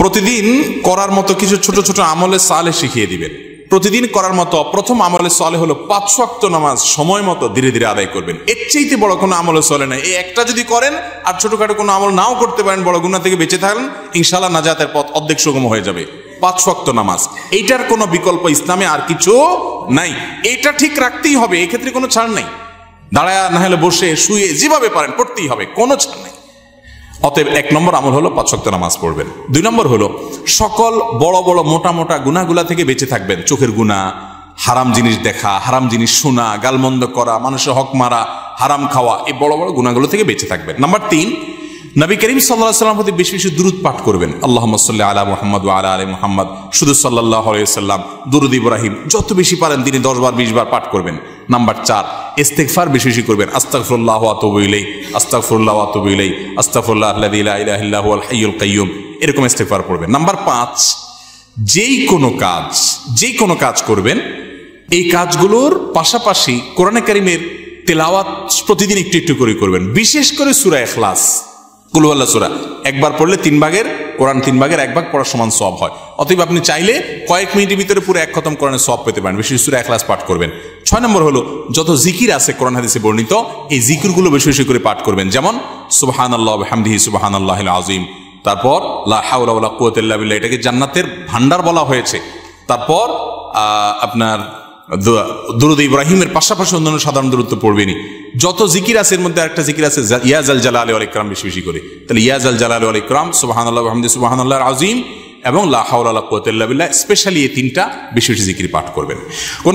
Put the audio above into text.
প্রতিদিন করার মতো কিছু ছোট ছোট আমলে সালে শিখিয়ে দিবেন। প্রতিদিন করার মতো প্রথম আমলে সালে হলো 5 ওয়াক্ত নামাজ সময় মতো ধীরে ধীরে আদায় করবেন। এর চাইতে বড় কোনো আমলে চলে না। এই একটা যদি করেন আর ছোটখাটো কোনো আমল নাও করতে পারেন, বড় গুনাহ থেকে বেঁচে থাকেন, ইনশাআল্লাহ নাজাতের পথ অর্ধেক সুগম হয়ে যাবে। 5 ওয়াক্ত নামাজ, এইটার কোনো বিকল্প ইসলামে আর কিছু নাই। এইটা ঠিক রাখতেই হবে, এই ক্ষেত্রে কোনো ছাড় নাই। দাঁড়ায় না হলে বসে শুয়ে যেভাবে পারেন পড়তেই হবে, কোনো ছাড় নাই। অতএব 1 নম্বর আমল হলো 5 ওয়াক্ত নামাজ পড়বেন। 2 নম্বর হলো সকল বড় বড় মোটা মোটা গুনাহগুলা থেকে বেঁচে থাকবেন। চোখের গুনাহ, হারাম জিনিস দেখা, হারাম জিনিস শোনা, গালমন্দ করা, মানুষের হক মারা, হারাম খাওয়া, এই বড় বড় গুনাহগুলো থেকে বেঁচে থাকবেন। নাম্বার 3, নবী করিম সাল্লাল্লাহু আলাইহি ওয়াসাল্লাম প্রতি বেশি বেশি দুরূদ পাঠ করবেন। আল্লাহুম্মা সাল্লি আলা মুহাম্মাদ ওয়া আলা আলি মুহাম্মাদ, শুধু সাল্লাল্লাহু আলাইহি ওয়াসাল্লাম, দুরূদ ইব্রাহিম যত বেশি পারেন দিনে 10 বার 20 বার পাঠ করবেন। নাম্বার 4, ইস্তিগফার বেশি বেশি করবেন। আস্তাগফিরুল্লাহ ওয়া আতুবু ইলাইহি, আস্তাগফিরুল্লাহ ওয়া আতুবু ইলাইহি, আস্তাগফিরুল্লাহ আল্লাযী লা ইলাহা ইল্লা হুয়াল হাইয়ুল কাইয়্যুম, এরকম ইস্তিগফার করবেন। নাম্বার 5, যেই কোনো কাজ করবেন, এই কাজগুলোর পাশাপাশি কোরআনে কারীমের তেলাওয়াত প্রতিদিন একটু একটু করে করবেন। বিশেষ করে সূরা ইখলাস, কুল হুয়াল্লাহ সূরা একবার পড়লে 3 ভাগের কোরআন 3 ভাগের 1 ভাগ পড়ার সমান সওয়াব হয়। অতএব আপনি চাইলে কয়েক মিনিটের ভিতরে পুরো 1 খতম কোরআনের সওয়াব পেতে পারেন। বিশেষ সূরা ইখলাস পাঠ করবেন। 6 নম্বর হলো যত জিকির আছে কোরআন হাদিসে বর্ণিত, এই জিকিরগুলো বেশি বেশি করে পাঠ করবেন। যেমন সুবহানাল্লাহ ওয়া বিহামদিহি সুবহানাল্লাহিল আযীম, তারপর লা হাওলা ওয়ালা কুওয়াতা ইল্লা বিল্লাহ, এটাকে জান্নাতের ভান্ডার বলা হয়েছে। তারপর আপনার দুরূদ ইব্রাহিমের পাশাপাশি অন্যান্য সাধারণ দুরূদ তো পড়বেনই। যত জিকির আছে এর মধ্যে একটা জিকির আছে ইয়া জাল জালালি ওয়াল ইকরাম, বেশি বেশি করে। তাহলে ইয়া জাল জালালি ওয়াল ইকরাম, সুবহানাল্লাহ ওয়া বিহামদিহি সুবহানাল্লাহিল আযীম এবং লা হাওলা ওয়ালা কুওয়াতা ইল্লা বিল্লাহ, স্পেশালি এই 3টা বেশি বেশি জিকির পাঠ করবেন। কোন